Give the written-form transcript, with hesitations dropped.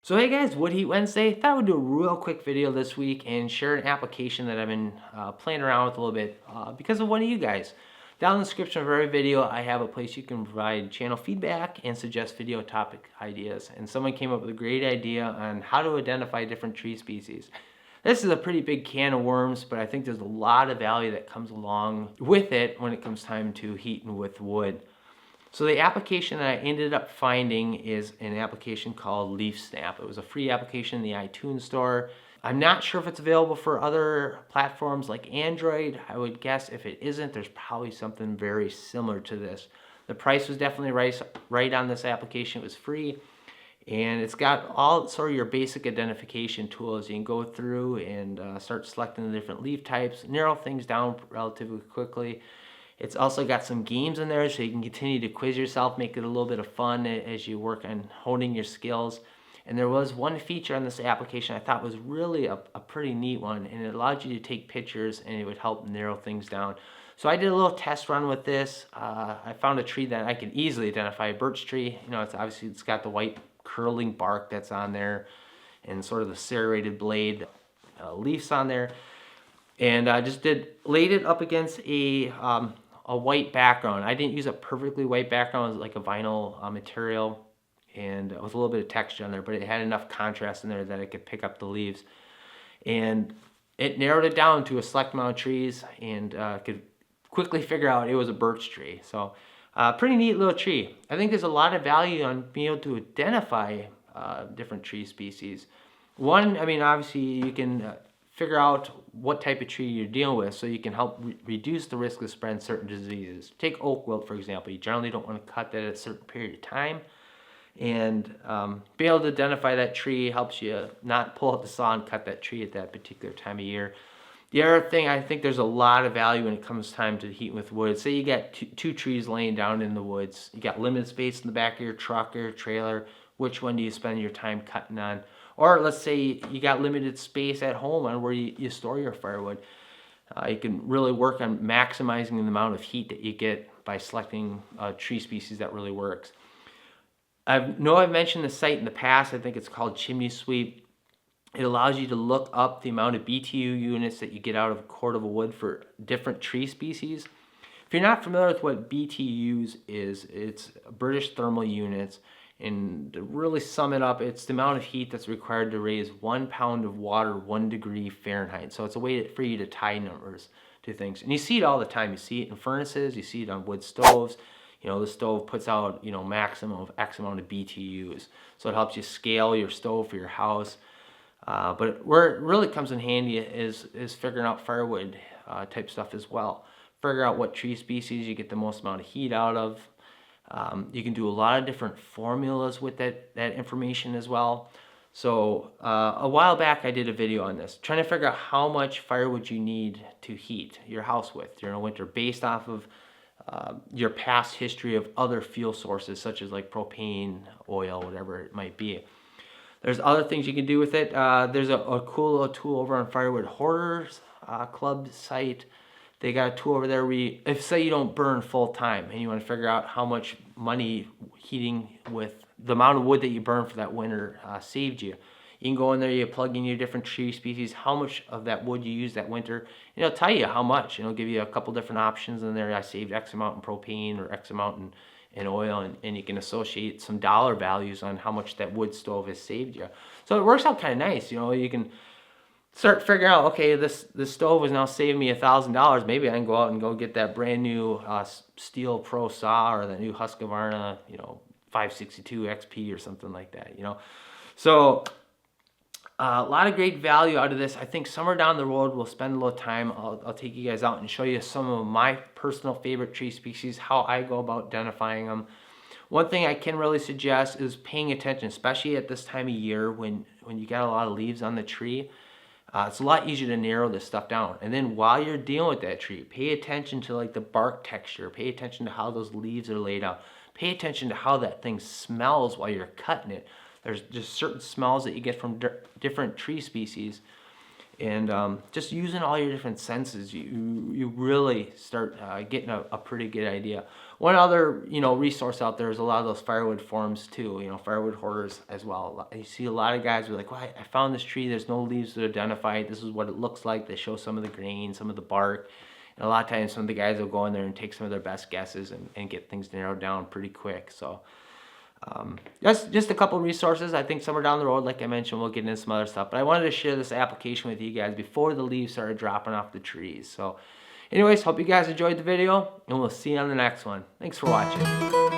So hey guys, Wood Heat Wednesday. Thought I would do a real quick video this week and share an application that I've been playing around with a little bit because of one of you guys. Down in the description of every video, I have a place you can provide channel feedback and suggest video topic ideas. And someone came up with a great idea on how to identify different tree species. This is a pretty big can of worms, but I think there's a lot of value that comes along with it when it comes time to heating with wood. So the application that I ended up finding is an application called LeafSnap. It was a free application in the iTunes store. I'm not sure if it's available for other platforms like Android. I would guess if it isn't, there's probably something very similar to this. The price was definitely right on this application. It was free. And it's got all sort of your basic identification tools. You can go through and start selecting the different leaf types, narrow things down relatively quickly. It's also got some games in there so you can continue to quiz yourself, make it a little bit of fun as you work on honing your skills. And there was one feature on this application I thought was really a pretty neat one, and it allowed you to take pictures and it would help narrow things down. So I did a little test run with this. I found a tree that I can easily identify, a birch tree. You know, it's got the white curling bark that's on there and sort of the serrated blade leaves on there. And I just laid it up against a white background. I didn't use a perfectly white background. It was like a vinyl material and with a little bit of texture on there, but it had enough contrast in there that I could pick up the leaves. And it narrowed it down to a select amount of trees and could quickly figure out it was a birch tree. So pretty neat little tree. I think there's a lot of value on being able to identify different tree species. One, I mean, obviously you can figure out what type of tree you're dealing with so you can help reduce the risk of spreading certain diseases. Take oak wilt, for example. You generally don't want to cut that at a certain period of time. And be able to identify that tree helps you not pull out the saw and cut that tree at that particular time of year. The other thing, I think there's a lot of value when it comes time to heating with wood. Say you got two trees laying down in the woods. You got limited space in the back of your truck or your trailer. Which one do you spend your time cutting on? Or let's say you got limited space at home on where you store your firewood. You can really work on maximizing the amount of heat that you get by selecting a tree species that really works. I know I've mentioned the site in the past. I think it's called Chimney Sweep. It allows you to look up the amount of BTU units that you get out of a cord of wood for different tree species. If you're not familiar with what BTUs is, it's British thermal units. And to really sum it up, it's the amount of heat that's required to raise 1 pound of water 1 degree Fahrenheit. So it's a way for you to tie numbers to things. And you see it all the time. You see it in furnaces, you see it on wood stoves. You know, the stove puts out, you know, maximum of X amount of BTUs. So it helps you scale your stove for your house. But where it really comes in handy is figuring out firewood type stuff as well. Figure out what tree species you get the most amount of heat out of. You can do a lot of different formulas with that information as well. So a while back I did a video on this, trying to figure out how much firewood you need to heat your house with during the winter based off of your past history of other fuel sources such as like propane, oil, whatever it might be. There's other things you can do with it. There's a cool little tool over on Firewood Horders club site. They got a tool over there where if say you don't burn full time and you want to figure out how much money heating with the amount of wood that you burn for that winter saved you. You can go in there, you plug in your different tree species, how much of that wood you use that winter, and it'll tell you how much. It'll give you a couple different options in there. I saved X amount in propane or X amount in oil, and you can associate some dollar values on how much that wood stove has saved you. So it works out kind of nice. You know, you can start figuring out, okay, this stove is now saving me $1,000. Maybe I can go out and go get that brand new Steel Pro saw or the new Husqvarna, you know, 562 XP or something like that, you know. So a lot of great value out of this. I think somewhere down the road we'll spend a little time. I'll take you guys out and show you some of my personal favorite tree species, how I go about identifying them. One thing I can really suggest is paying attention, especially at this time of year when you got a lot of leaves on the tree. It's a lot easier to narrow this stuff down. And then while you're dealing with that tree, pay attention to like the bark texture. Pay attention to how those leaves are laid out. Pay attention to how that thing smells while you're cutting it. There's just certain smells that you get from different tree species. And just using all your different senses, you really start getting a pretty good idea. One other resource out there is a lot of those firewood forums too. Firewood hoarders as well. You see a lot of guys who are like, well, I found this tree. There's no leaves to identify it. This is what it looks like. They show some of the grain, some of the bark. And a lot of times some of the guys will go in there and take some of their best guesses and get things narrowed down pretty quick. So that's just a couple resources. I think somewhere down the road, like I mentioned, we'll get into some other stuff. But I wanted to share this application with you guys before the leaves started dropping off the trees. So anyways, hope you guys enjoyed the video, and we'll see you on the next one. Thanks for watching.